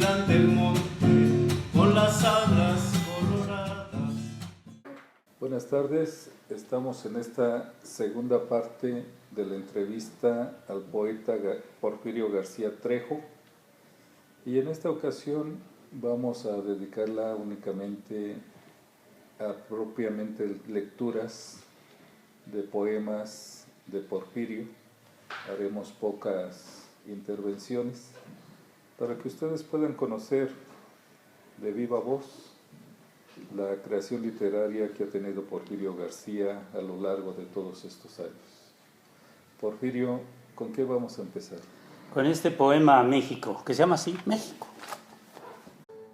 caminante el monte con las alas coloradas. Buenas tardes, estamos en esta segunda parte de la entrevista al poeta Porfirio García Trejo, y en esta ocasión vamos a dedicarla únicamente a propiamente lecturas de poemas de Porfirio. Haremos pocas intervenciones para que ustedes puedan conocer de viva voz la creación literaria que ha tenido Porfirio García a lo largo de todos estos años. Porfirio, ¿con qué vamos a empezar? Con este poema a México, que se llama así, México.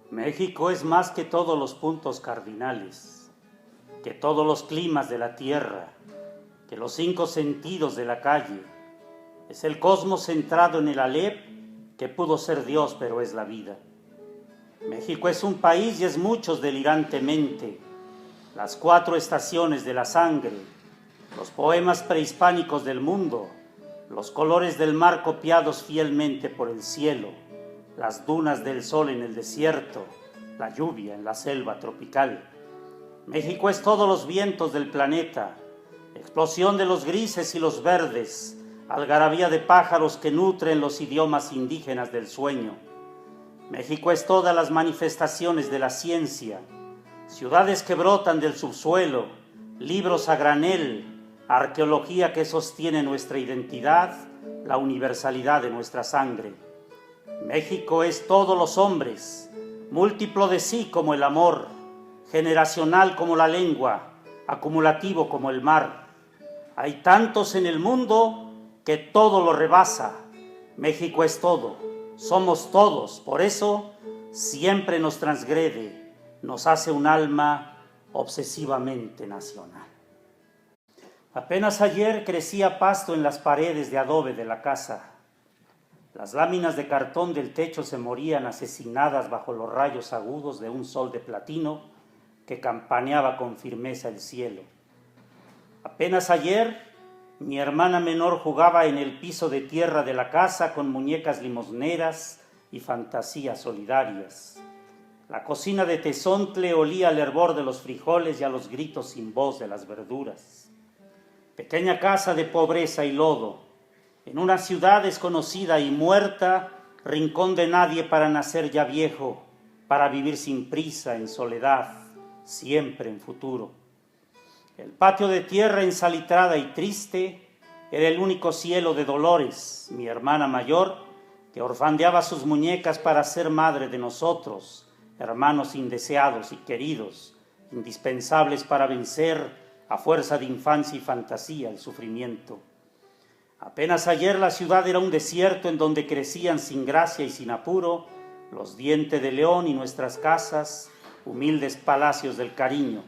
México es más que todos los puntos cardinales, que todos los climas de la tierra, que los 5 sentidos de la calle. Es el cosmos centrado en el Aleph, que pudo ser Dios, pero es la vida. México es un país y es muchos delirantemente, las 4 estaciones de la sangre, los poemas prehispánicos del mundo, los colores del mar copiados fielmente por el cielo, las dunas del sol en el desierto, la lluvia en la selva tropical. México es todos los vientos del planeta, explosión de los grises y los verdes, algarabía de pájaros que nutren los idiomas indígenas del sueño. México es todas las manifestaciones de la ciencia, ciudades que brotan del subsuelo, libros a granel, arqueología que sostiene nuestra identidad, la universalidad de nuestra sangre. México es todos los hombres, múltiplo de sí como el amor, generacional como la lengua, acumulativo como el mar. Hay tantos en el mundo que todo lo rebasa. México es todo, somos todos, por eso siempre nos transgrede, nos hace un alma obsesivamente nacional. Apenas ayer crecía pasto en las paredes de adobe de la casa. Las láminas de cartón del techo se morían asesinadas bajo los rayos agudos de un sol de platino que campaneaba con firmeza el cielo. Apenas ayer mi hermana menor jugaba en el piso de tierra de la casa con muñecas limosneras y fantasías solidarias. La cocina de Tezontle olía al hervor de los frijoles y a los gritos sin voz de las verduras. Pequeña casa de pobreza y lodo, en una ciudad desconocida y muerta, rincón de nadie para nacer ya viejo, para vivir sin prisa, en soledad, siempre en futuro. El patio de tierra ensalitrada y triste era el único cielo de Dolores, mi hermana mayor, que orfandeaba sus muñecas para ser madre de nosotros, hermanos indeseados y queridos, indispensables para vencer a fuerza de infancia y fantasía el sufrimiento. Apenas ayer la ciudad era un desierto en donde crecían sin gracia y sin apuro los dientes de león y nuestras casas, humildes palacios del cariño.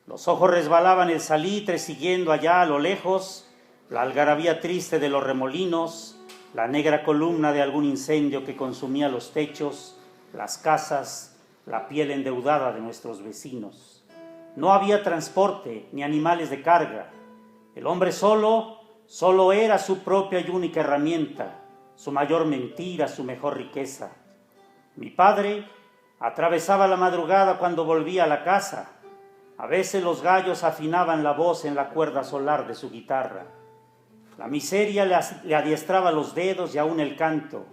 Los ojos resbalaban el salitre siguiendo allá a lo lejos la algarabía triste de los remolinos, la negra columna de algún incendio que consumía los techos, las casas, la piel endeudada de nuestros vecinos. No había transporte ni animales de carga. El hombre solo era su propia y única herramienta, su mayor mentira, su mejor riqueza. Mi padre atravesaba la madrugada cuando volvía a la casa. A veces los gallos afinaban la voz en la cuerda solar de su guitarra. La miseria le adiestraba los dedos y aún el canto.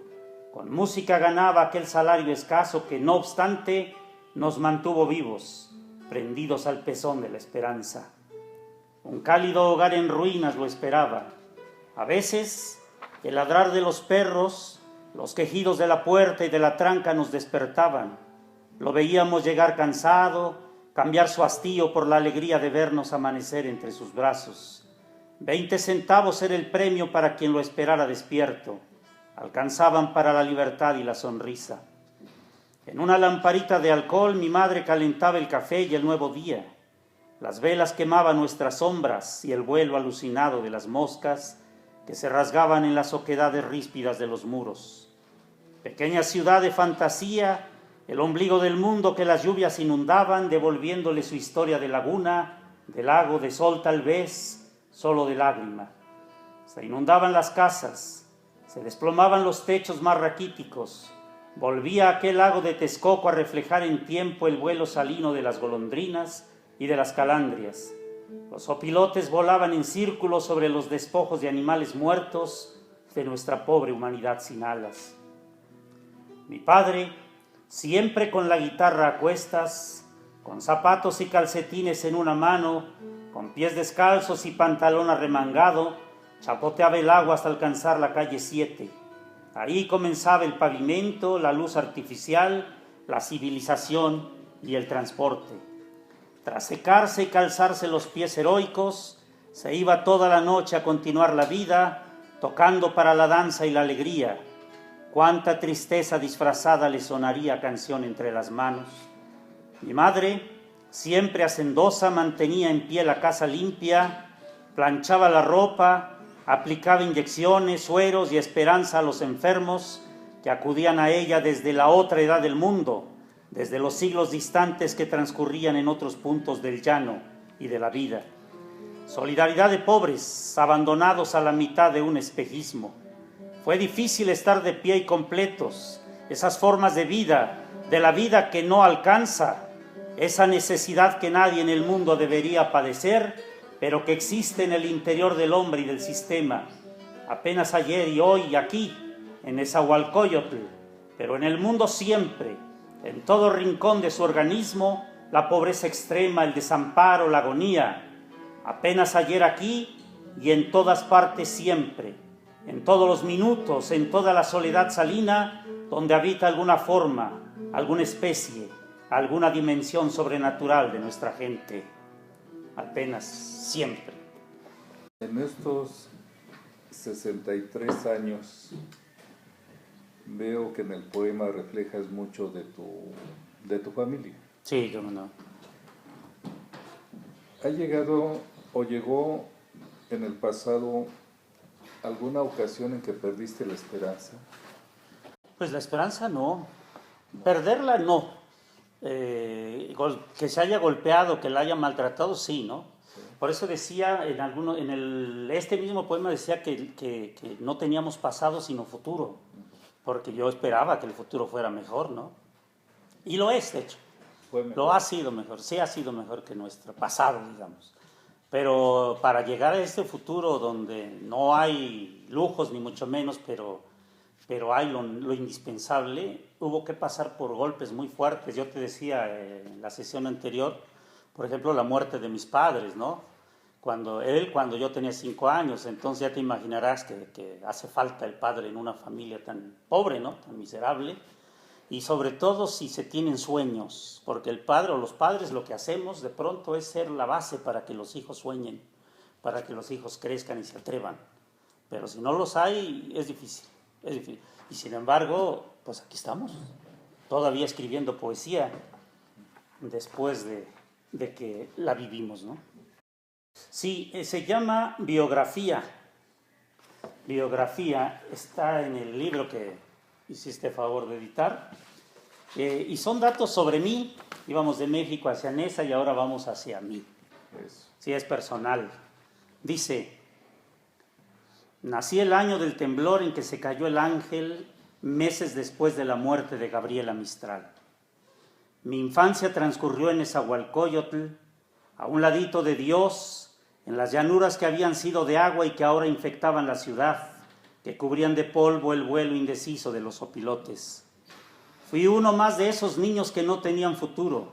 Con música ganaba aquel salario escaso que, no obstante, nos mantuvo vivos, prendidos al pezón de la esperanza. Un cálido hogar en ruinas lo esperaba. A veces, el ladrar de los perros, los quejidos de la puerta y de la tranca nos despertaban. Lo veíamos llegar cansado, cambiar su hastío por la alegría de vernos amanecer entre sus brazos. 20 centavos era el premio para quien lo esperara despierto. Alcanzaban para la libertad y la sonrisa. En una lamparita de alcohol mi madre calentaba el café y el nuevo día. Las velas quemaban nuestras sombras y el vuelo alucinado de las moscas que se rasgaban en las oquedades ríspidas de los muros. Pequeña ciudad de fantasía, el ombligo del mundo que las lluvias inundaban, devolviéndole su historia de laguna, de lago, de sol tal vez, solo de lágrima. Se inundaban las casas, se desplomaban los techos más raquíticos, Volvía a aquel lago de Texcoco a reflejar en tiempo el vuelo salino de las golondrinas y de las calandrias. Los opilotes volaban en círculo sobre los despojos de animales muertos de nuestra pobre humanidad sin alas. Mi padre, siempre con la guitarra a cuestas, con zapatos y calcetines en una mano, con pies descalzos y pantalón arremangado, chapoteaba el agua hasta alcanzar la calle 7. Ahí comenzaba el pavimento, la luz artificial, la civilización y el transporte. Tras secarse y calzarse los pies heroicos, se iba toda la noche a continuar la vida, tocando para la danza y la alegría. Cuánta tristeza disfrazada le sonaría canción entre las manos. Mi madre, siempre hacendosa, mantenía en pie la casa limpia, planchaba la ropa, aplicaba inyecciones, sueros y esperanza a los enfermos que acudían a ella desde la otra edad del mundo, desde los siglos distantes que transcurrían en otros puntos del llano y de la vida. Solidaridad de pobres, abandonados a la mitad de un espejismo. Fue difícil estar de pie y completos, esas formas de la vida que no alcanza, esa necesidad que nadie en el mundo debería padecer, pero que existe en el interior del hombre y del sistema. Apenas ayer y hoy aquí, en Nezahualcóyotl, pero en el mundo siempre, en todo rincón de su organismo, la pobreza extrema, el desamparo, la agonía. Apenas ayer aquí y en todas partes siempre, en todos los minutos, en toda la soledad salina, donde habita alguna forma, alguna especie, alguna dimensión sobrenatural de nuestra gente. Apenas siempre. En estos 63 años veo que en el poema reflejas mucho de tu familia. Sí, cómo no. ¿Ha llegado o llegó en el pasado alguna ocasión en que perdiste la esperanza? Pues la esperanza no, perderla no. Que se haya golpeado, que la haya maltratado, sí, ¿no? Sí. Por eso decía, este mismo poema decía que no teníamos pasado sino futuro, porque yo esperaba que el futuro fuera mejor, ¿no? Y lo es, de hecho. Lo ha sido mejor, sí ha sido mejor que nuestro pasado, digamos. Pero para llegar a este futuro donde no hay lujos ni mucho menos, pero hay lo indispensable, hubo que pasar por golpes muy fuertes. Yo te decía en la sesión anterior, por ejemplo, la muerte de mis padres, ¿no? Cuando yo tenía 5 años, entonces ya te imaginarás que hace falta el padre en una familia tan pobre, ¿no? Tan miserable. Y sobre todo si se tienen sueños, porque el padre o los padres lo que hacemos de pronto es ser la base para que los hijos sueñen, para que los hijos crezcan y se atrevan. Pero si no los hay, es difícil. Es difícil. Y sin embargo, pues aquí estamos, todavía escribiendo poesía después de que la vivimos, ¿no? Sí, se llama Biografía. Biografía está en el libro que hiciste favor de editar. Y son datos sobre mí. Íbamos de México hacia Neza y ahora vamos hacia mí. Sí, es personal. Dice: nací el año del temblor en que se cayó el ángel, meses después de la muerte de Gabriela Mistral. Mi infancia transcurrió en Nezahualcóyotl, a un ladito de Dios, en las llanuras que habían sido de agua y que ahora infectaban la ciudad, que cubrían de polvo el vuelo indeciso de los opilotes. Fui uno más de esos niños que no tenían futuro,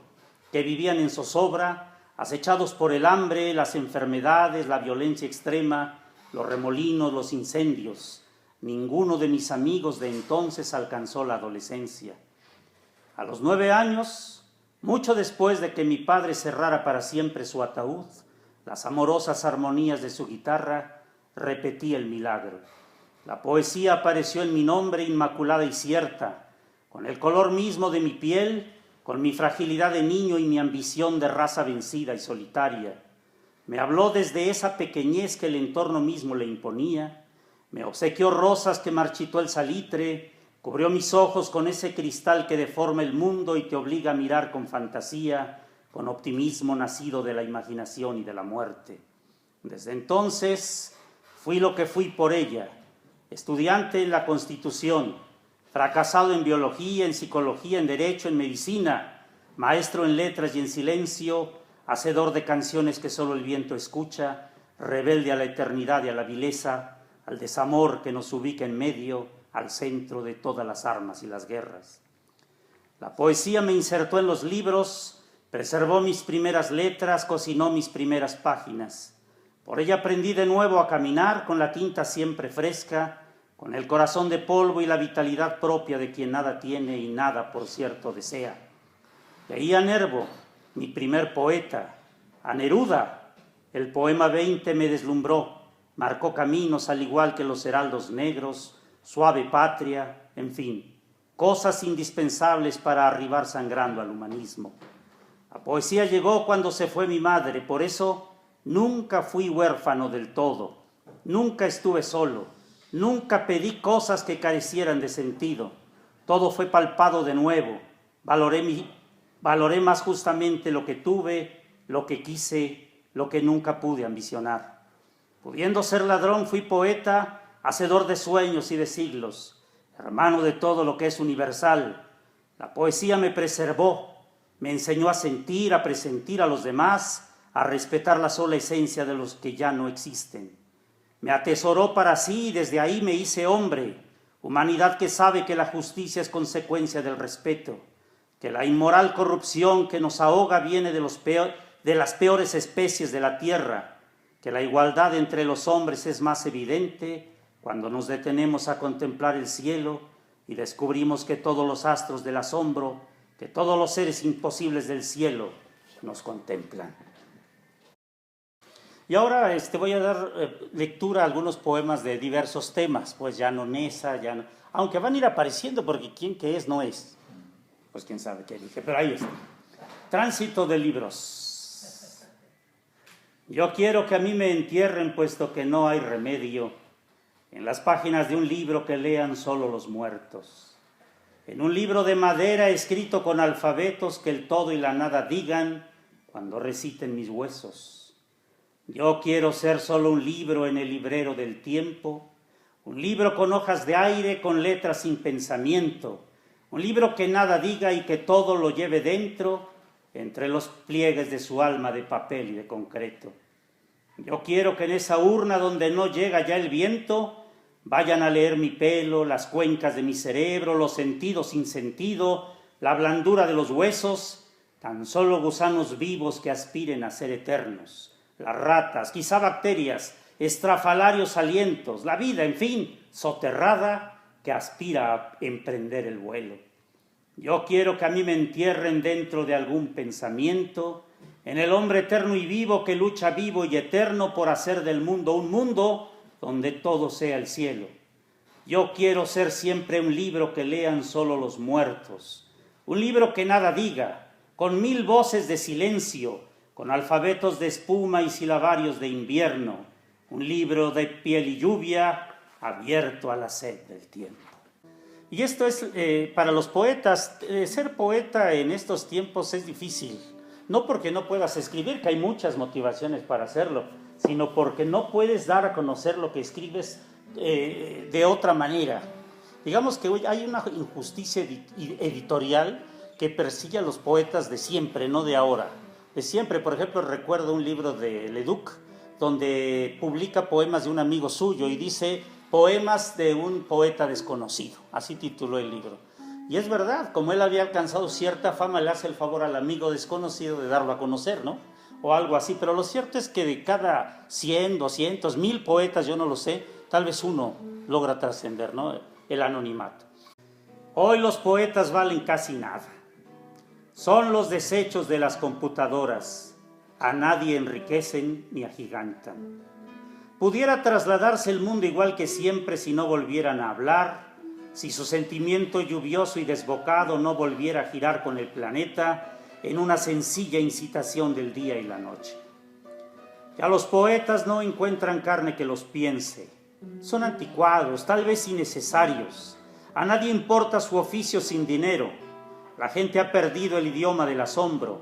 que vivían en zozobra, acechados por el hambre, las enfermedades, la violencia extrema, los remolinos, los incendios. Ninguno de mis amigos de entonces alcanzó la adolescencia. A los 9 años, mucho después de que mi padre cerrara para siempre su ataúd, las amorosas armonías de su guitarra, repetí el milagro. La poesía apareció en mi nombre inmaculada y cierta, con el color mismo de mi piel, con mi fragilidad de niño y mi ambición de raza vencida y solitaria. Me habló desde esa pequeñez que el entorno mismo le imponía, me obsequió rosas que marchitó el salitre, cubrió mis ojos con ese cristal que deforma el mundo y te obliga a mirar con fantasía, con optimismo nacido de la imaginación y de la muerte. Desde entonces fui lo que fui por ella, estudiante en la Constitución, fracasado en biología, en psicología, en derecho, en medicina, maestro en letras y en silencio, hacedor de canciones que solo el viento escucha, rebelde a la eternidad y a la vileza, al desamor que nos ubica en medio, al centro de todas las armas y las guerras. La poesía me insertó en los libros, preservó mis primeras letras, cocinó mis primeras páginas. Por ella aprendí de nuevo a caminar con la tinta siempre fresca, con el corazón de polvo y la vitalidad propia de quien nada tiene y nada, por cierto, desea. Leí a Nervo, mi primer poeta, a Neruda. El poema 20 me deslumbró, marcó caminos al igual que los heraldos negros, suave patria, en fin, cosas indispensables para arribar sangrando al humanismo. La poesía llegó cuando se fue mi madre, por eso nunca fui huérfano del todo, nunca estuve solo, nunca pedí cosas que carecieran de sentido. Todo fue palpado de nuevo, valoré más justamente lo que tuve, lo que quise, lo que nunca pude ambicionar. Pudiendo ser ladrón, fui poeta, hacedor de sueños y de siglos, hermano de todo lo que es universal. La poesía me preservó, me enseñó a sentir, a presentir a los demás, a respetar la sola esencia de los que ya no existen. Me atesoró para sí y desde ahí me hice hombre, humanidad que sabe que la justicia es consecuencia del respeto, que la inmoral corrupción que nos ahoga viene de las peores especies de la tierra, que la igualdad entre los hombres es más evidente cuando nos detenemos a contemplar el cielo y descubrimos que todos los astros del asombro, que todos los seres imposibles del cielo nos contemplan. Y ahora voy a dar lectura a algunos poemas de diversos temas, pues ya no Nesa, ya no, aunque van a ir apareciendo porque quién que es no es, pues quién sabe qué dije, pero ahí está. Tránsito de libros. Yo quiero que a mí me entierren puesto que no hay remedio, en las páginas de un libro que lean solo los muertos, en un libro de madera escrito con alfabetos que el todo y la nada digan cuando reciten mis huesos. Yo quiero ser solo un libro en el librero del tiempo, un libro con hojas de aire, con letras sin pensamiento, un libro que nada diga y que todo lo lleve dentro, entre los pliegues de su alma de papel y de concreto. Yo quiero que en esa urna donde no llega ya el viento, vayan a leer mi pelo, las cuencas de mi cerebro, los sentidos sin sentido, la blandura de los huesos, tan solo gusanos vivos que aspiren a ser eternos, las ratas, quizá bacterias, estrafalarios alientos, la vida, en fin, soterrada, que aspira a emprender el vuelo. Yo quiero que a mí me entierren dentro de algún pensamiento, en el hombre eterno y vivo que lucha vivo y eterno por hacer del mundo un mundo donde todo sea el cielo. Yo quiero ser siempre un libro que lean solo los muertos, un libro que nada diga, con 1000 voces de silencio, con alfabetos de espuma y silabarios de invierno, un libro de piel y lluvia, abierto a la sed del tiempo. Y esto es para los poetas, ser poeta en estos tiempos es difícil, no porque no puedas escribir, que hay muchas motivaciones para hacerlo, sino porque no puedes dar a conocer lo que escribes de otra manera. Digamos que hoy hay una injusticia editorial que persigue a los poetas de siempre, no de ahora. De siempre, por ejemplo, recuerdo un libro de Leduc, donde publica poemas de un amigo suyo y dice poemas de un poeta desconocido, así tituló el libro. Y es verdad, como él había alcanzado cierta fama, le hace el favor al amigo desconocido de darlo a conocer, ¿no? O algo así, pero lo cierto es que de cada 100, 200, 1000 poetas, yo no lo sé, tal vez uno logra trascender, ¿no? El anonimato. Hoy los poetas valen casi nada. Son los desechos de las computadoras. A nadie enriquecen ni agigantan. Pudiera trasladarse el mundo igual que siempre si no volvieran a hablar, si su sentimiento lluvioso y desbocado no volviera a girar con el planeta en una sencilla incitación del día y la noche. Ya los poetas no encuentran carne que los piense. Son anticuados, tal vez innecesarios. A nadie importa su oficio sin dinero. La gente ha perdido el idioma del asombro.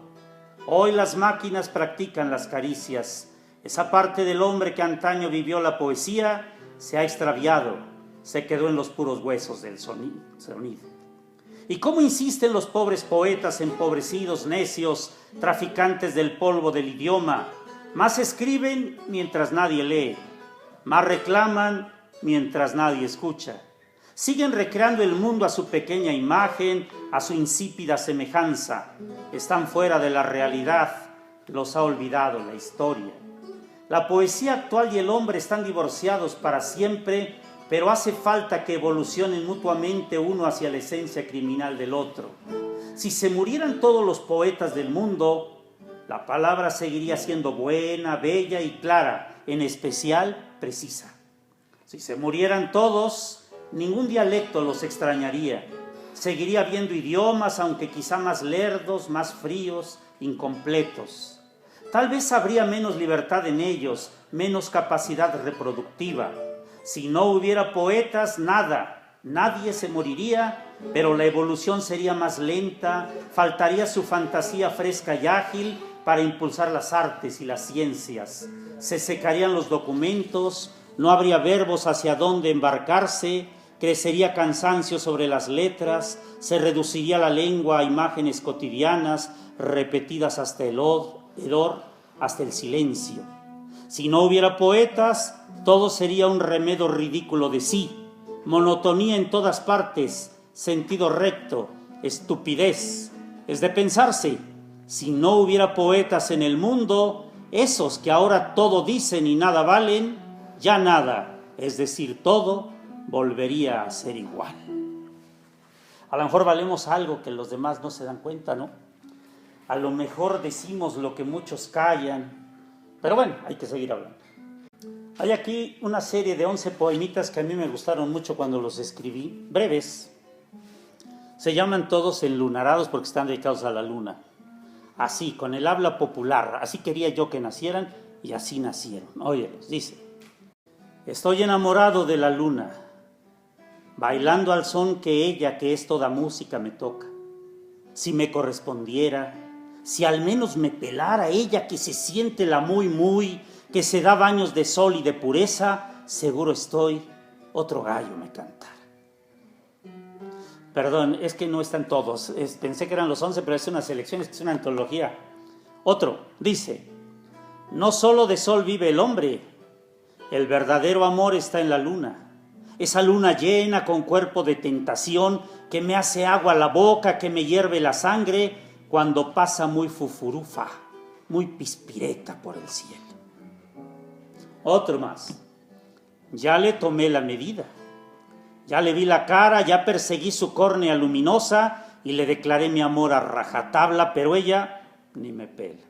Hoy las máquinas practican las caricias. Esa parte del hombre que antaño vivió la poesía se ha extraviado. se quedó en los puros huesos del sonido. ¿Y cómo insisten los pobres poetas empobrecidos, necios, traficantes del polvo del idioma? Más escriben mientras nadie lee, más reclaman mientras nadie escucha. Siguen recreando el mundo a su pequeña imagen, a su insípida semejanza. Están fuera de la realidad, los ha olvidado la historia. La poesía actual y el hombre están divorciados para siempre, pero hace falta que evolucionen mutuamente uno hacia la esencia criminal del otro. Si se murieran todos los poetas del mundo, la palabra seguiría siendo buena, bella y clara, en especial precisa. Si se murieran todos, ningún dialecto los extrañaría. Seguiría habiendo idiomas, aunque quizá más lerdos, más fríos, incompletos. Tal vez habría menos libertad en ellos, menos capacidad reproductiva. Si no hubiera poetas, nadie se moriría, pero la evolución sería más lenta, faltaría su fantasía fresca y ágil para impulsar las artes y las ciencias. Se secarían los documentos, no habría verbos hacia dónde embarcarse, crecería cansancio sobre las letras, se reduciría la lengua a imágenes cotidianas, repetidas hasta el hedor, hasta el silencio. Si no hubiera poetas, todo sería un remedo ridículo de sí, monotonía en todas partes, sentido recto, estupidez. Es de pensarse, si no hubiera poetas en el mundo, esos que ahora todo dicen y nada valen, ya nada, es decir, todo, volvería a ser igual. A lo mejor valemos algo que los demás no se dan cuenta, ¿no? A lo mejor decimos lo que muchos callan, pero bueno, hay que seguir hablando. Hay aquí una serie de 11 poemitas que a mí me gustaron mucho cuando los escribí, breves. Se llaman todos enlunarados porque están dedicados a la luna. Así, con el habla popular, así quería yo que nacieran y así nacieron. Óyelos, dice: estoy enamorado de la luna, bailando al son que ella, que es toda música, me toca. Si me correspondiera, si al menos me pelara ella que se siente la muy, que se da baños de sol y de pureza, seguro estoy, otro gallo me cantara. Perdón, es que no están todos, pensé que eran los 11, pero es una selección, es una antología. Otro, dice: no solo de sol vive el hombre, el verdadero amor está en la luna. Esa luna llena con cuerpo de tentación que me hace agua a la boca, que me hierve la sangre cuando pasa muy fufurufa, muy pispireta por el cielo. Otro más: ya le tomé la medida, ya le vi la cara, ya perseguí su córnea luminosa y le declaré mi amor a rajatabla, pero ella ni me pela.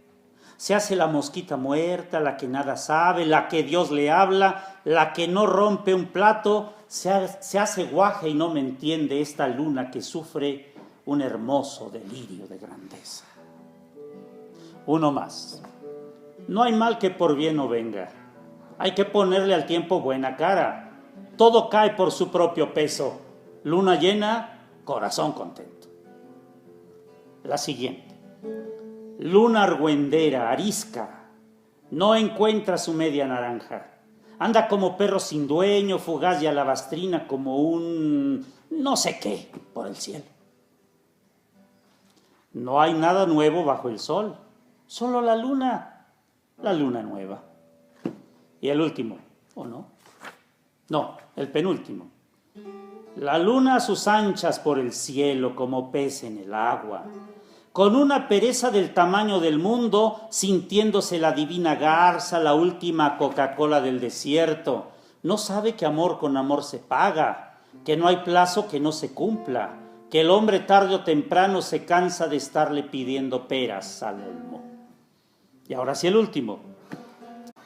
Se hace la mosquita muerta, la que nada sabe, la que Dios le habla, la que no rompe un plato, se hace guaja y no me entiende esta luna que sufre un hermoso delirio de grandeza. Uno más: no hay mal que por bien no venga, hay que ponerle al tiempo buena cara, todo cae por su propio peso, luna llena, corazón contento. La siguiente: luna argüendera, arisca, no encuentra su media naranja, anda como perro sin dueño, fugaz y alabastrina como un no sé qué por el cielo. No hay nada nuevo bajo el sol, solo la luna nueva. Y el último, ¿o no? No, el penúltimo: la luna a sus anchas por el cielo como pez en el agua, con una pereza del tamaño del mundo, sintiéndose la divina garza, la última Coca-Cola del desierto. No sabe que amor con amor se paga, que no hay plazo que no se cumpla, que el hombre tarde o temprano se cansa de estarle pidiendo peras al olmo. Y ahora sí el último: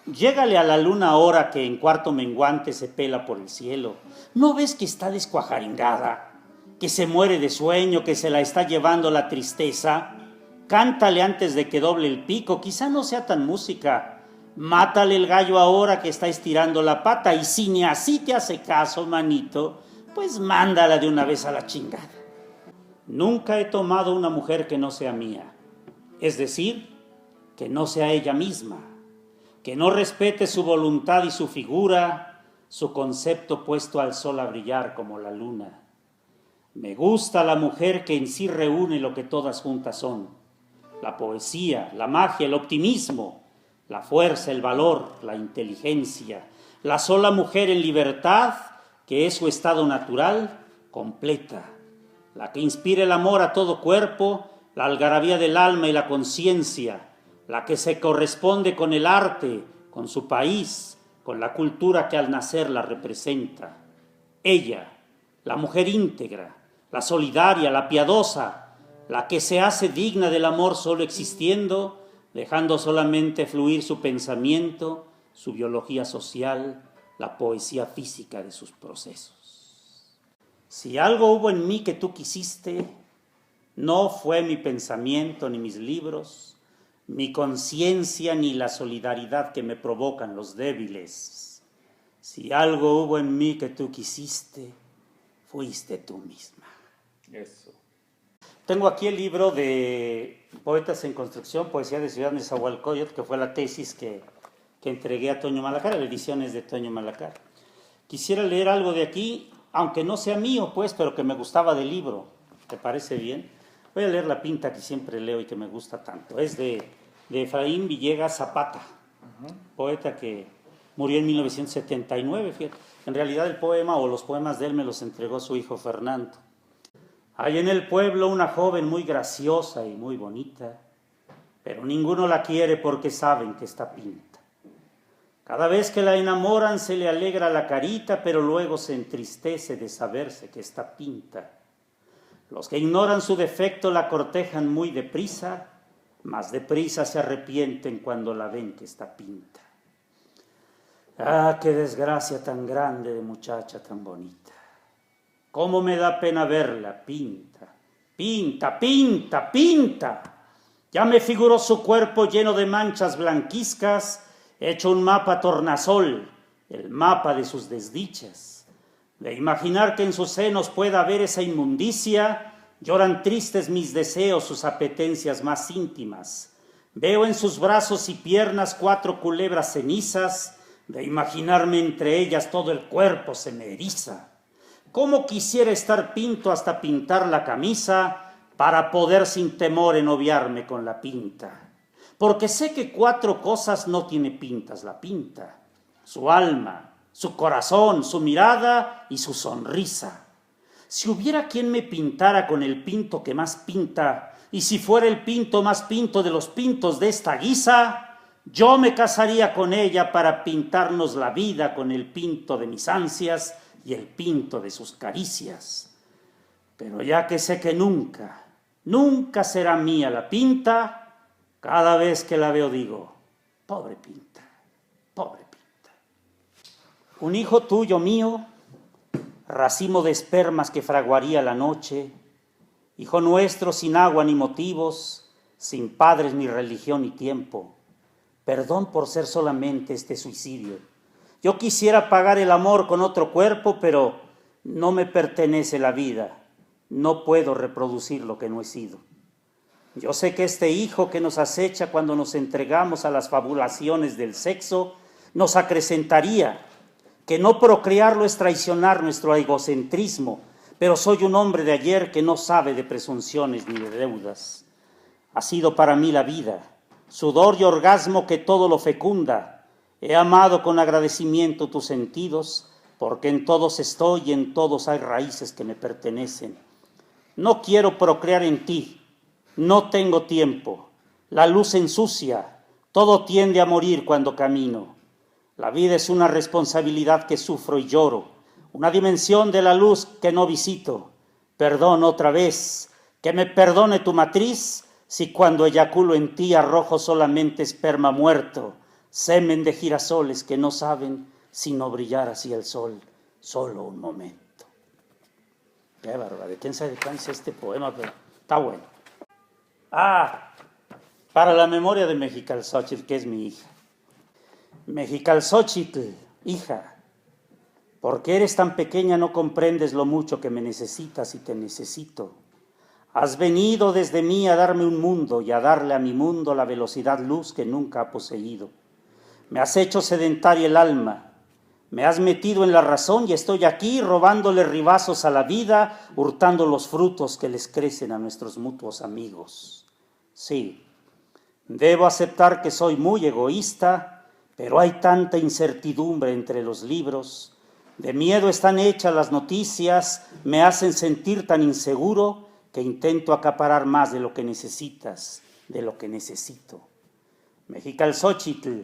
llégale a la luna ahora que en cuarto menguante se pela por el cielo. ¿No ves que está descuajaringada, que se muere de sueño, que se la está llevando la tristeza? Cántale antes de que doble el pico, quizá no sea tan música. Mátale el gallo ahora que está estirando la pata, y si ni así te hace caso, manito, pues mándala de una vez a la chingada. Nunca he tomado una mujer que no sea mía, es decir, que no sea ella misma, que no respete su voluntad y su figura, su concepto puesto al sol a brillar como la luna. Me gusta la mujer que en sí reúne lo que todas juntas son: la poesía, la magia, el optimismo, la fuerza, el valor, la inteligencia, la sola mujer en libertad, que es su estado natural, completa, la que inspira el amor a todo cuerpo, la algarabía del alma y la conciencia, la que se corresponde con el arte, con su país, con la cultura que al nacer la representa. Ella, la mujer íntegra, la solidaria, la piadosa, la que se hace digna del amor solo existiendo, dejando solamente fluir su pensamiento, su biología social, la poesía física de sus procesos. Si algo hubo en mí que tú quisiste, no fue mi pensamiento ni mis libros, mi conciencia ni la solidaridad que me provocan los débiles. Si algo hubo en mí que tú quisiste, fuiste tú misma. Eso. Tengo aquí el libro de Poetas en Construcción, Poesía de Ciudad Nezahualcóyotl, que fue la tesis que entregué a Toño Malacara, la edición es de Toño Malacara. Quisiera leer algo de aquí, aunque no sea mío, pues, pero que me gustaba del libro. ¿Te parece bien? Voy a leer la pinta que siempre leo y que me gusta tanto. Es de Efraín Villegas Zapata, poeta que murió en 1979, fíjate. En realidad el poema o los poemas de él me los entregó su hijo Fernando. Hay en el pueblo una joven muy graciosa y muy bonita, pero ninguno la quiere porque saben que está pinta. Cada vez que la enamoran se le alegra la carita, pero luego se entristece de saberse que está pinta. Los que ignoran su defecto la cortejan muy deprisa, más deprisa se arrepienten cuando la ven que está pinta. Ah, qué desgracia tan grande de muchacha tan bonita. Cómo me da pena verla, pinta, pinta, pinta, pinta. Ya me figuró su cuerpo lleno de manchas blanquizcas, hecho un mapa tornasol, el mapa de sus desdichas. De imaginar que en sus senos pueda haber esa inmundicia, lloran tristes mis deseos, sus apetencias más íntimas. Veo en sus brazos y piernas 4 culebras cenizas, de imaginarme entre ellas todo el cuerpo se me eriza. ¿Cómo quisiera estar pinto hasta pintar la camisa para poder sin temor enoviarme con la pinta? Porque sé que 4 cosas no tiene pintas la pinta: su alma, su corazón, su mirada y su sonrisa. Si hubiera quien me pintara con el pinto que más pinta, y si fuera el pinto más pinto de los pintos de esta guisa, yo me casaría con ella para pintarnos la vida con el pinto de mis ansias y el pinto de sus caricias. Pero ya que sé que nunca, nunca será mía la pinta, cada vez que la veo digo: pobre pinta, pobre pinta. Un hijo tuyo mío, racimo de espermas que fraguaría la noche, hijo nuestro sin agua ni motivos, sin padres ni religión ni tiempo. Perdón por ser solamente este suicidio. Yo quisiera pagar el amor con otro cuerpo, pero no me pertenece la vida. No puedo reproducir lo que no he sido. Yo sé que este hijo que nos acecha cuando nos entregamos a las fabulaciones del sexo nos acrecentaría, que no procrearlo es traicionar nuestro egocentrismo, pero soy un hombre de ayer que no sabe de presunciones ni de deudas. Ha sido para mí la vida, sudor y orgasmo que todo lo fecunda. He amado con agradecimiento tus sentidos, porque en todos estoy y en todos hay raíces que me pertenecen. No quiero procrear en ti, no tengo tiempo. La luz ensucia, todo tiende a morir cuando camino. La vida es una responsabilidad que sufro y lloro, una dimensión de la luz que no visito. Perdón otra vez, que me perdone tu matriz, si cuando eyaculo en ti arrojo solamente esperma muerto, semen de girasoles que no saben sino brillar hacia el sol, solo un momento. Qué barbaridad, quién sabe de quién es este poema, pero está bueno. Para la memoria de Mexicalxóchitl, que es mi hija. Mexicalxóchitl, hija, ¿por qué eres tan pequeña? No comprendes lo mucho que me necesitas y te necesito. Has venido desde mí a darme un mundo y a darle a mi mundo la velocidad luz que nunca ha poseído. Me has hecho sedentaria el alma, Me has metido en la razón y estoy aquí robándole ribazos a la vida, hurtando los frutos que les crecen a nuestros mutuos amigos. Sí, debo aceptar que soy muy egoísta, pero hay tanta incertidumbre entre los libros. De miedo están hechas las noticias, me hacen sentir tan inseguro que intento acaparar más de lo que necesitas, de lo que necesito. Mexicalzóchitl,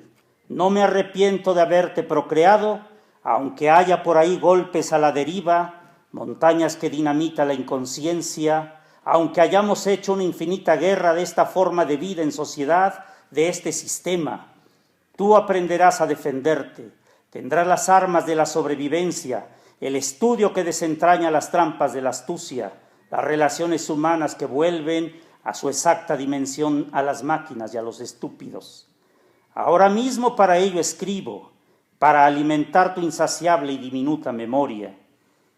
no me arrepiento de haberte procreado, aunque haya por ahí golpes a la deriva, montañas que dinamita la inconsciencia, aunque hayamos hecho una infinita guerra de esta forma de vida en sociedad, de este sistema. Tú aprenderás a defenderte, tendrás las armas de la sobrevivencia, el estudio que desentraña las trampas de la astucia, las relaciones humanas que vuelven a su exacta dimensión a las máquinas y a los estúpidos. Ahora mismo para ello escribo, para alimentar tu insaciable y diminuta memoria.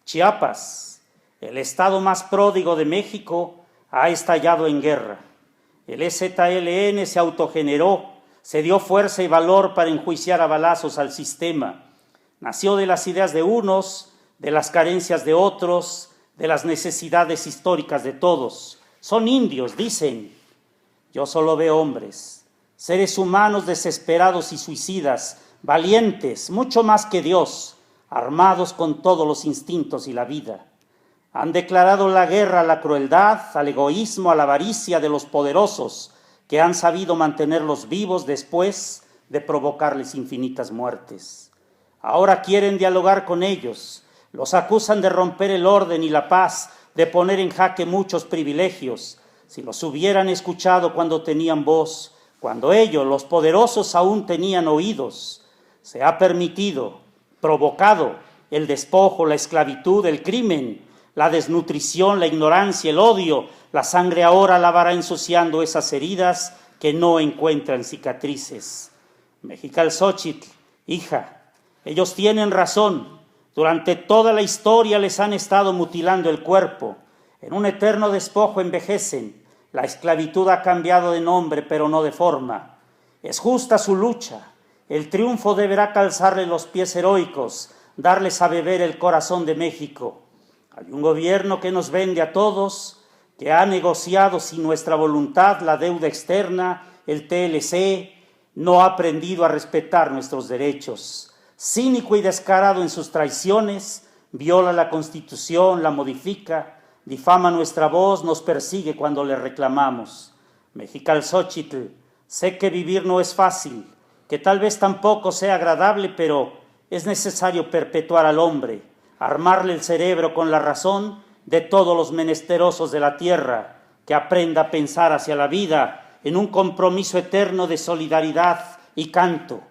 Chiapas, el estado más pródigo de México, ha estallado en guerra. El EZLN se autogeneró, se dio fuerza y valor para enjuiciar a balazos al sistema. Nació de las ideas de unos, de las carencias de otros, de las necesidades históricas de todos. Son indios, dicen. Yo solo veo hombres, seres humanos desesperados y suicidas, valientes, mucho más que Dios, armados con todos los instintos y la vida. Han declarado la guerra a la crueldad, al egoísmo, a la avaricia de los poderosos, que han sabido mantenerlos vivos después de provocarles infinitas muertes. Ahora quieren dialogar con ellos, los acusan de romper el orden y la paz, de poner en jaque muchos privilegios. Si los hubieran escuchado cuando tenían voz, cuando ellos, los poderosos, aún tenían oídos. Se ha permitido, provocado el despojo, la esclavitud, el crimen, la desnutrición, la ignorancia, el odio. La sangre ahora lavará ensuciando esas heridas que no encuentran cicatrices. Mexicalzóchitl, hija, ellos tienen razón. Durante toda la historia les han estado mutilando el cuerpo. En un eterno despojo envejecen. La esclavitud ha cambiado de nombre, pero no de forma. Es justa su lucha. El triunfo deberá calzarle los pies heroicos, darles a beber el corazón de México. Hay un gobierno que nos vende a todos, que ha negociado sin nuestra voluntad la deuda externa, el TLC, no ha aprendido a respetar nuestros derechos. Cínico y descarado en sus traiciones, viola la Constitución, la modifica, difama nuestra voz, nos persigue cuando le reclamamos. Mexicalzóchitl, sé que vivir no es fácil, que tal vez tampoco sea agradable, pero es necesario perpetuar al hombre, armarle el cerebro con la razón de todos los menesterosos de la tierra, que aprenda a pensar hacia la vida en un compromiso eterno de solidaridad y canto.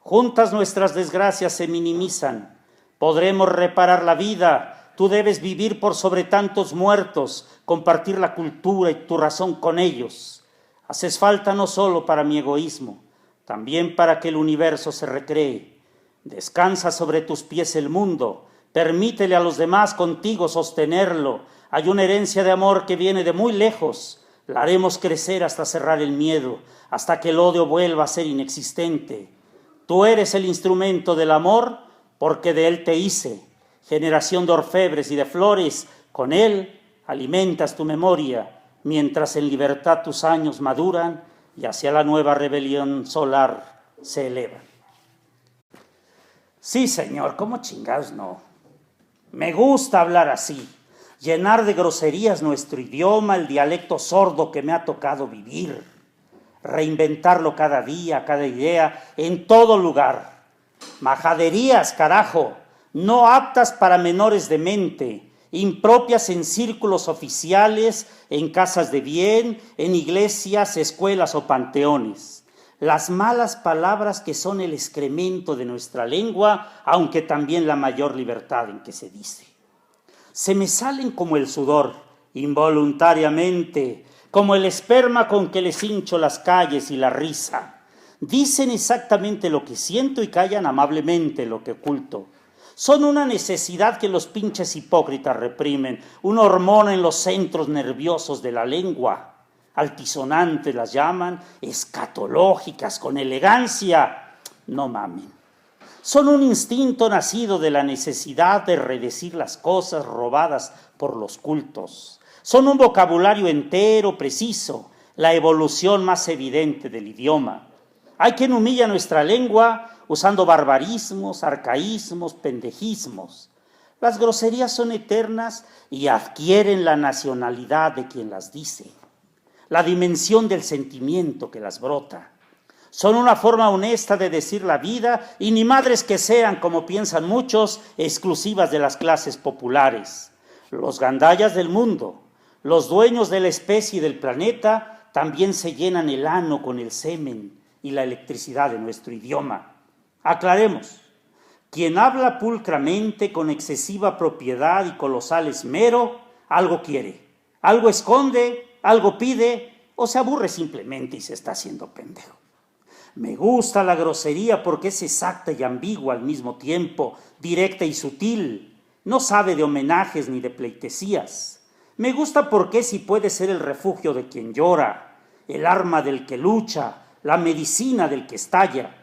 Juntas nuestras desgracias se minimizan, podremos reparar la vida, tú debes vivir por sobre tantos muertos, compartir la cultura y tu razón con ellos. Haces falta no solo para mi egoísmo, también para que el universo se recree. Descansa sobre tus pies el mundo, permítele a los demás contigo sostenerlo. Hay una herencia de amor que viene de muy lejos, la haremos crecer hasta cerrar el miedo, hasta que el odio vuelva a ser inexistente. Tú eres el instrumento del amor, porque de él te hice, generación de orfebres y de flores, con él alimentas tu memoria, mientras en libertad tus años maduran y hacia la nueva rebelión solar se elevan. Sí, señor, ¿cómo chingados no? Me gusta hablar así, llenar de groserías nuestro idioma, el dialecto sordo que me ha tocado vivir, reinventarlo cada día, cada idea, en todo lugar. Majaderías, carajo, no aptas para menores de mente, impropias en círculos oficiales, en casas de bien, en iglesias, escuelas o panteones. Las malas palabras que son el excremento de nuestra lengua, aunque también la mayor libertad en que se dice. Se me salen como el sudor, involuntariamente, como el esperma con que les hincho las calles y la risa. Dicen exactamente lo que siento y callan amablemente lo que oculto. Son una necesidad que los pinches hipócritas reprimen, una hormona en los centros nerviosos de la lengua. Altisonantes las llaman, escatológicas, con elegancia. No mamen. Son un instinto nacido de la necesidad de redecir las cosas robadas por los cultos. Son un vocabulario entero, preciso, la evolución más evidente del idioma. Hay quien humilla nuestra lengua usando barbarismos, arcaísmos, pendejismos. Las groserías son eternas y adquieren la nacionalidad de quien las dice, la dimensión del sentimiento que las brota. Son una forma honesta de decir la vida y ni madres que sean, como piensan muchos, exclusivas de las clases populares. Los gandallas del mundo, los dueños de la especie y del planeta, también se llenan el ano con el semen y la electricidad de nuestro idioma. Aclaremos, quien habla pulcramente con excesiva propiedad y colosal esmero, algo quiere, algo esconde, algo pide o se aburre simplemente y se está haciendo pendejo. Me gusta la grosería porque es exacta y ambigua al mismo tiempo, directa y sutil, no sabe de homenajes ni de pleitesías. Me gusta porque sí puede ser el refugio de quien llora, el arma del que lucha, la medicina del que estalla,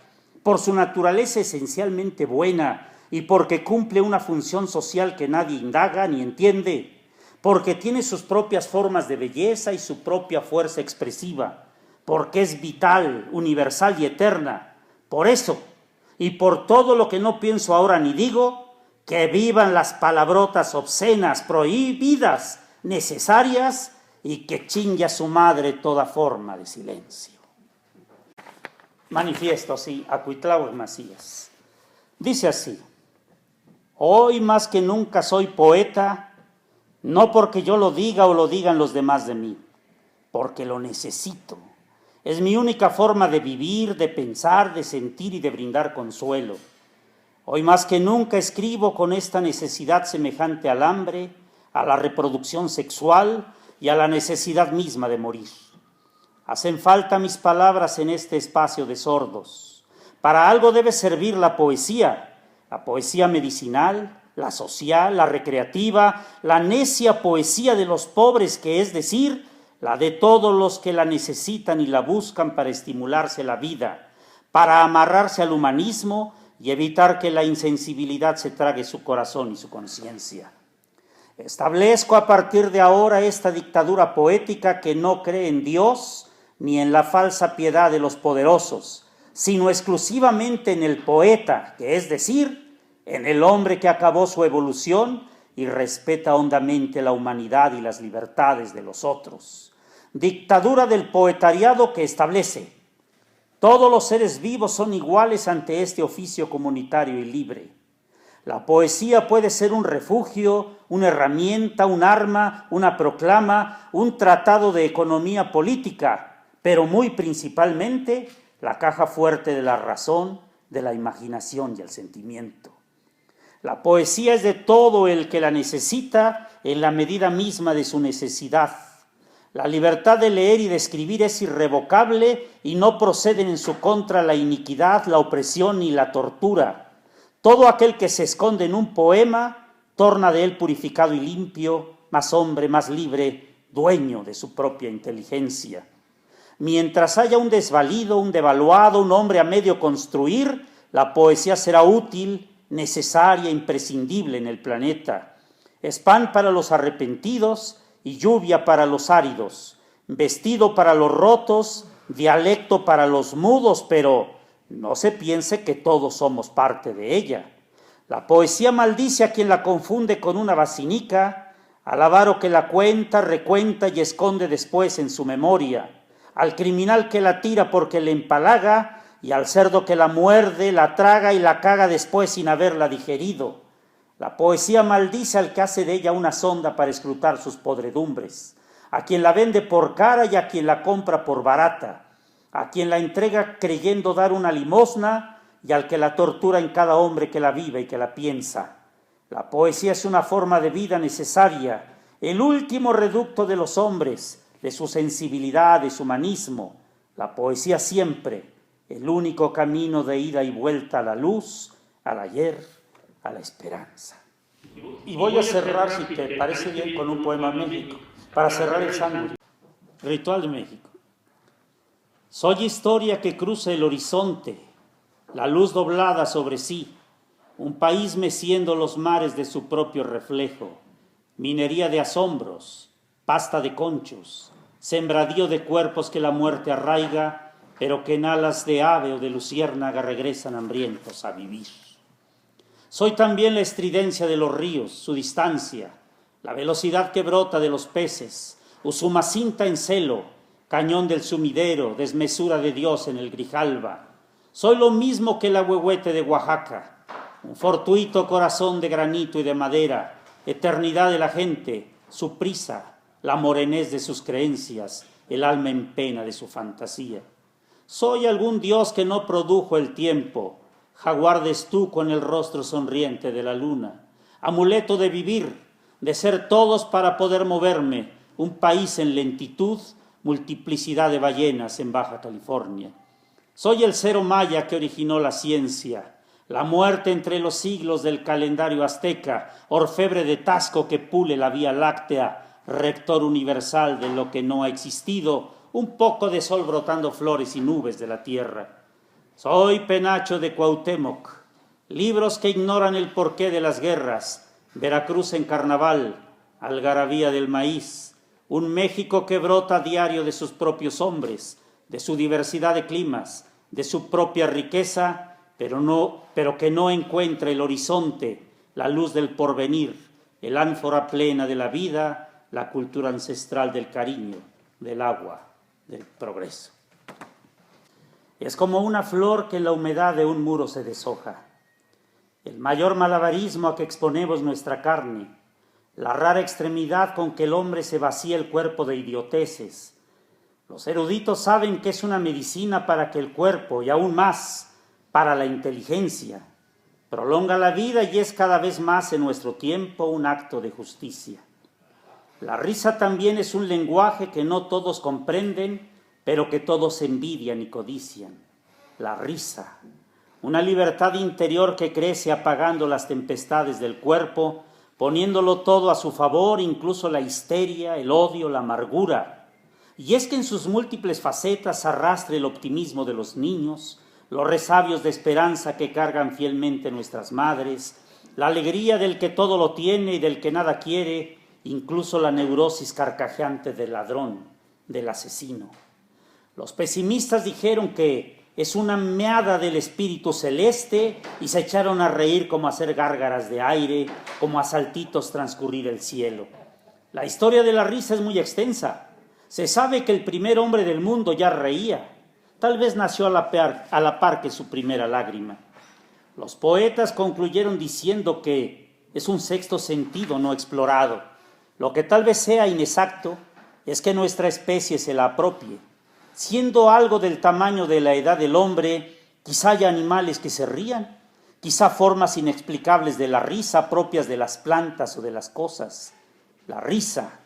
por su naturaleza esencialmente buena y porque cumple una función social que nadie indaga ni entiende, porque tiene sus propias formas de belleza y su propia fuerza expresiva, porque es vital, universal y eterna. Por eso, y por todo lo que no pienso ahora ni digo, que vivan las palabrotas obscenas, prohibidas, necesarias, y que chingue a su madre toda forma de silencio. Manifiesto así a Cuitláhuac Macías. Dice así: hoy más que nunca soy poeta, no porque yo lo diga o lo digan los demás de mí, porque lo necesito. Es mi única forma de vivir, de pensar, de sentir y de brindar consuelo. Hoy más que nunca escribo con esta necesidad semejante al hambre, a la reproducción sexual y a la necesidad misma de morir. Hacen falta mis palabras en este espacio de sordos. Para algo debe servir la poesía medicinal, la social, la recreativa, la necia poesía de los pobres, que es decir, la de todos los que la necesitan y la buscan para estimularse la vida, para amarrarse al humanismo y evitar que la insensibilidad se trague su corazón y su conciencia. Establezco a partir de ahora esta dictadura poética que no cree en Dios ni en la falsa piedad de los poderosos, sino exclusivamente en el poeta, que es decir, en el hombre que acabó su evolución y respeta hondamente la humanidad y las libertades de los otros. Dictadura del poetariado que establece: todos los seres vivos son iguales ante este oficio comunitario y libre. La poesía puede ser un refugio, una herramienta, un arma, una proclama, un tratado de economía política, pero muy principalmente la caja fuerte de la razón, de la imaginación y el sentimiento. La poesía es de todo el que la necesita en la medida misma de su necesidad. La libertad de leer y de escribir es irrevocable y no proceden en su contra la iniquidad, la opresión ni la tortura. Todo aquel que se esconde en un poema torna de él purificado y limpio, más hombre, más libre, dueño de su propia inteligencia. Mientras haya un desvalido, un devaluado, un hombre a medio construir, la poesía será útil, necesaria, imprescindible en el planeta. Es pan para los arrepentidos y lluvia para los áridos, vestido para los rotos, dialecto para los mudos, pero no se piense que todos somos parte de ella. La poesía maldice a quien la confunde con una basinica, al avaro que la cuenta, recuenta y esconde después en su memoria, al criminal que la tira porque le empalaga y al cerdo que la muerde, la traga y la caga después sin haberla digerido. La poesía maldice al que hace de ella una sonda para escrutar sus podredumbres, a quien la vende por cara y a quien la compra por barata, a quien la entrega creyendo dar una limosna y al que la tortura en cada hombre que la vive y que la piensa. La poesía es una forma de vida necesaria, el último reducto de los hombres, de su sensibilidad, de su humanismo. La poesía siempre, el único camino de ida y vuelta a la luz, al ayer, a la esperanza. Y voy a cerrar, si te parece bien, con un poema a México, para cerrar el sándwich. Ritual de México. Soy historia que cruza el horizonte, la luz doblada sobre sí, un país meciendo los mares de su propio reflejo, minería de asombros, pasta de conchos, sembradío de cuerpos que la muerte arraiga, pero que en alas de ave o de luciérnaga regresan hambrientos a vivir. Soy también la estridencia de los ríos, su distancia, la velocidad que brota de los peces, Usumacinta en celo, cañón del sumidero, desmesura de Dios en el Grijalba. Soy lo mismo que el ahuehuete de Oaxaca, un fortuito corazón de granito y de madera, eternidad de la gente, su prisa, la morenez de sus creencias, el alma en pena de su fantasía. Soy algún Dios que no produjo el tiempo, jaguar de estuco en el rostro sonriente de la luna, amuleto de vivir, de ser todos para poder moverme, un país en lentitud, multiplicidad de ballenas en Baja California. Soy el cero maya que originó la ciencia, la muerte entre los siglos del calendario azteca, orfebre de Tasco que pule la Vía Láctea, rector universal de lo que no ha existido, un poco de sol brotando flores y nubes de la tierra. Soy penacho de Cuauhtémoc, libros que ignoran el porqué de las guerras, Veracruz en carnaval, algarabía del maíz, un México que brota a diario de sus propios hombres, de su diversidad de climas, de su propia riqueza, pero que no encuentra el horizonte, la luz del porvenir, el ánfora plena de la vida, la cultura ancestral del cariño, del agua, del progreso. Es como una flor que en la humedad de un muro se deshoja. El mayor malabarismo a que exponemos nuestra carne, la rara extremidad con que el hombre se vacía el cuerpo de idioteces. Los eruditos saben que es una medicina para que el cuerpo, y aún más, para la inteligencia, prolonga la vida y es cada vez más en nuestro tiempo un acto de justicia. La risa también es un lenguaje que no todos comprenden, pero que todos envidian y codician. La risa, una libertad interior que crece apagando las tempestades del cuerpo, poniéndolo todo a su favor, incluso la histeria, el odio, la amargura. Y es que en sus múltiples facetas arrastra el optimismo de los niños, los resabios de esperanza que cargan fielmente nuestras madres, la alegría del que todo lo tiene y del que nada quiere, incluso la neurosis carcajeante del ladrón, del asesino. Los pesimistas dijeron que es una meada del espíritu celeste y se echaron a reír como a hacer gárgaras de aire, como a saltitos transcurrir el cielo. La historia de la risa es muy extensa. Se sabe que el primer hombre del mundo ya reía. Tal vez nació a la par que su primera lágrima. Los poetas concluyeron diciendo que es un sexto sentido no explorado. Lo que tal vez sea inexacto es que nuestra especie se la apropie. Siendo algo del tamaño de la edad del hombre, quizá haya animales que se rían, quizá formas inexplicables de la risa propias de las plantas o de las cosas. La risa,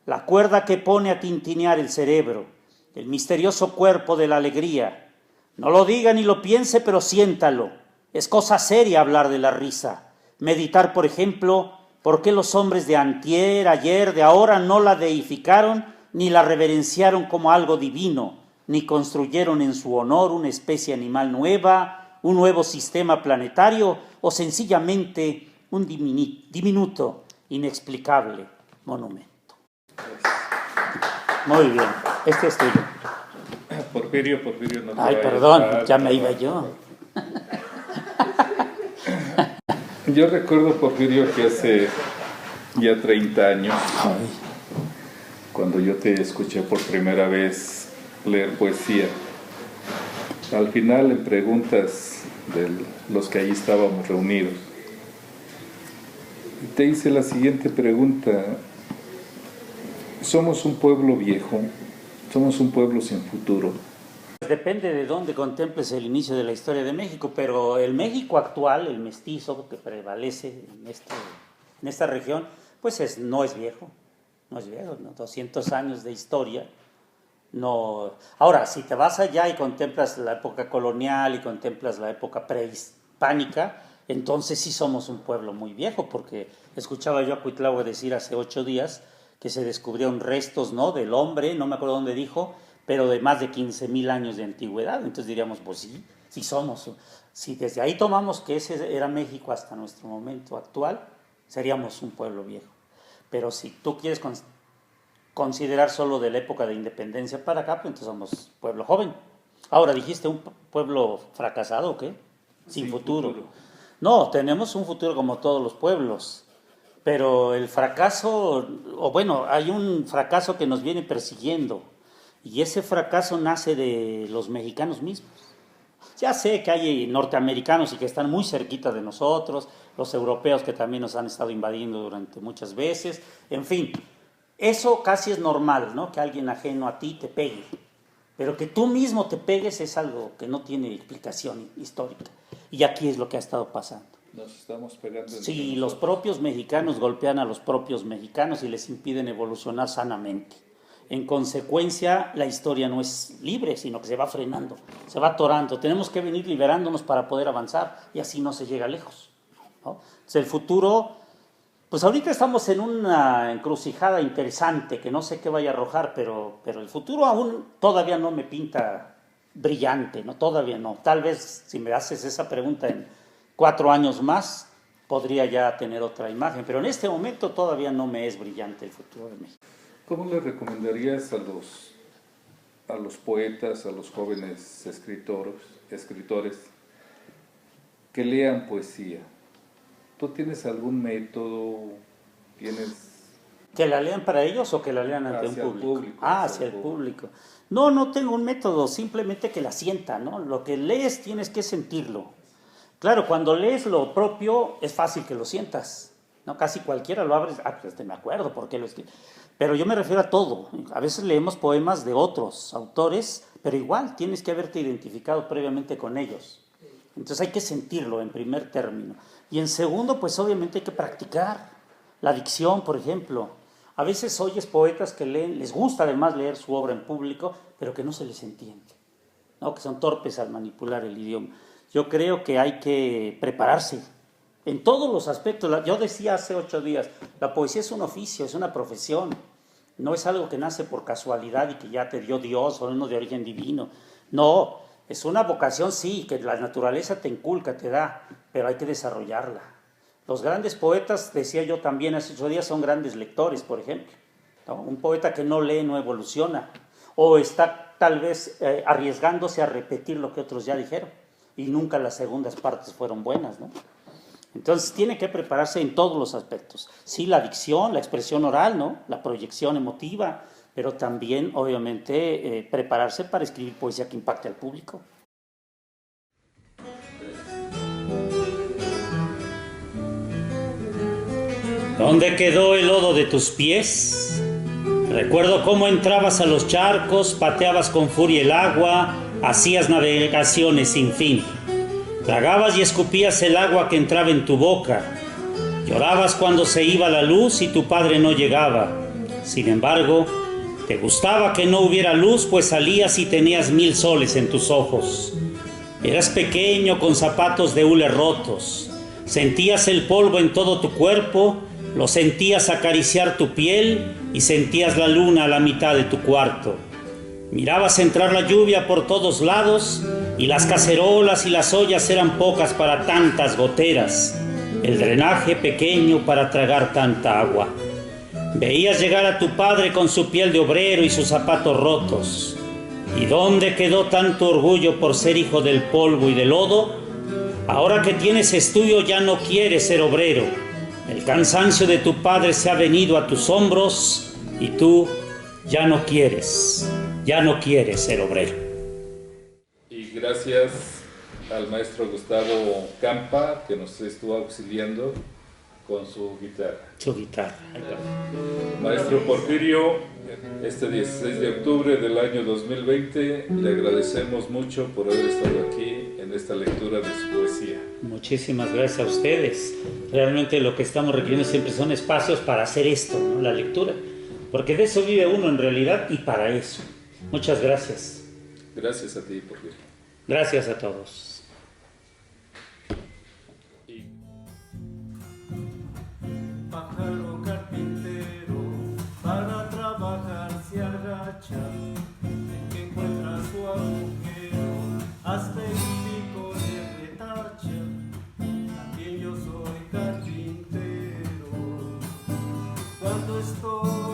la cuerda que pone a tintinear el cerebro, el misterioso cuerpo de la alegría. No lo diga ni lo piense, pero siéntalo. Es cosa seria hablar de la risa. Meditar, por ejemplo, por qué los hombres de antier, ayer, de ahora no la deificaron ni la reverenciaron como algo divino, ni construyeron en su honor una especie animal nueva, un nuevo sistema planetario o sencillamente un diminuto, inexplicable monumento. Muy bien, este es tuyo. Porfirio, no te Ay, vayas. perdón, ya me iba yo. Yo recuerdo, Porfirio, que hace ya 30 años, cuando yo te escuché por primera vez leer poesía, al final en preguntas de los que ahí estábamos reunidos, te hice la siguiente pregunta: ¿somos un pueblo viejo? ¿Somos un pueblo sin futuro? Depende de dónde contemples el inicio de la historia de México, pero el México actual, el mestizo que prevalece en esta región, pues no es viejo, ¿no? 200 años de historia. No. Ahora, si te vas allá y contemplas la época colonial y contemplas la época prehispánica, entonces sí somos un pueblo muy viejo, porque escuchaba yo a Cuitlahua decir hace 8 días que se descubrieron restos, ¿no?, del hombre, no me acuerdo dónde dijo, pero de más de 15,000 años de antigüedad. Entonces diríamos, pues sí sí somos. Si desde ahí tomamos que ese era México hasta nuestro momento actual, seríamos un pueblo viejo. Pero si tú quieres considerar solo de la época de independencia para acá, pues entonces somos pueblo joven. Ahora, ¿dijiste un pueblo fracasado o qué? Sin futuro. No, tenemos un futuro como todos los pueblos, pero el fracaso, o bueno, hay un fracaso que nos viene persiguiendo, y ese fracaso nace de los mexicanos mismos. Ya sé que hay norteamericanos y que están muy cerquita de nosotros, los europeos que también nos han estado invadiendo durante muchas veces, en fin, eso casi es normal, ¿no? Que alguien ajeno a ti te pegue, pero que tú mismo te pegues es algo que no tiene explicación histórica, y aquí es lo que ha estado pasando. Nos estamos pegando. Sí, los propios mexicanos golpean a los propios mexicanos y les impiden evolucionar sanamente. En consecuencia, la historia no es libre, sino que se va frenando, se va atorando. Tenemos que venir liberándonos para poder avanzar y así no se llega lejos, ¿no? Entonces, el futuro, pues ahorita estamos en una encrucijada interesante que no sé qué vaya a arrojar, pero el futuro aún todavía no me pinta brillante, ¿no? Todavía no. Tal vez si me haces esa pregunta en 4 años más, podría ya tener otra imagen, pero en este momento todavía no me es brillante el futuro de México. ¿Cómo le recomendarías a los poetas, a los jóvenes escritores que lean poesía? ¿Tú tienes algún método? ¿Que la lean para ellos o que la lean ante un público? Hacia el público. No tengo un método, simplemente que la sienta, ¿no? Lo que lees tienes que sentirlo. Claro, cuando lees lo propio es fácil que lo sientas, ¿no? Casi cualquiera lo abres, pues me acuerdo por qué lo escribí. Pero yo me refiero a todo. A veces leemos poemas de otros autores, pero igual tienes que haberte identificado previamente con ellos. Entonces hay que sentirlo en primer término. Y en segundo, pues obviamente hay que practicar la dicción, por ejemplo. A veces oyes poetas que leen, les gusta además leer su obra en público, pero que no se les entiende, ¿no? Que son torpes al manipular el idioma. Yo creo que hay que prepararse en todos los aspectos. Yo decía hace 8 días, la poesía es un oficio, es una profesión. No es algo que nace por casualidad y que ya te dio Dios o uno de origen divino. No, es una vocación, sí, que la naturaleza te inculca, te da, pero hay que desarrollarla. Los grandes poetas, decía yo también hace 8 días, son grandes lectores, por ejemplo, ¿no? Un poeta que no lee no evoluciona, o está tal vez arriesgándose a repetir lo que otros ya dijeron, y nunca las segundas partes fueron buenas, ¿no? Entonces tiene que prepararse en todos los aspectos. Sí, la dicción, la expresión oral, ¿no? La proyección emotiva, pero también, obviamente, prepararse para escribir poesía que impacte al público. ¿Dónde quedó el lodo de tus pies? Recuerdo cómo entrabas a los charcos, pateabas con furia el agua, hacías navegaciones sin fin. Tragabas y escupías el agua que entraba en tu boca. Llorabas cuando se iba la luz y tu padre no llegaba. Sin embargo, te gustaba que no hubiera luz, pues salías y tenías 1000 soles en tus ojos. Eras pequeño con zapatos de hule rotos. Sentías el polvo en todo tu cuerpo, lo sentías acariciar tu piel y sentías la luna a la mitad de tu cuarto. Mirabas entrar la lluvia por todos lados y las cacerolas y las ollas eran pocas para tantas goteras, el drenaje pequeño para tragar tanta agua. Veías llegar a tu padre con su piel de obrero y sus zapatos rotos. ¿Y dónde quedó tanto orgullo por ser hijo del polvo y del lodo? Ahora que tienes estudio ya no quieres ser obrero. El cansancio de tu padre se ha venido a tus hombros y tú ya no quieres ser obrero. Y gracias al maestro Gustavo Campa, que nos estuvo auxiliando con su guitarra. Su guitarra. Maestro Porfirio, este 16 de octubre del año 2020, le agradecemos mucho por haber estado aquí en esta lectura de su poesía. Muchísimas gracias a ustedes. Realmente lo que estamos requiriendo siempre son espacios para hacer esto, ¿no? La lectura. Porque de eso vive uno en realidad y para eso. Muchas gracias. Gracias a ti, Porfirio. Gracias a todos. Pájaro carpintero, para trabajar se agacha, en que encuentra su agujero, hazte un pico cuando estoy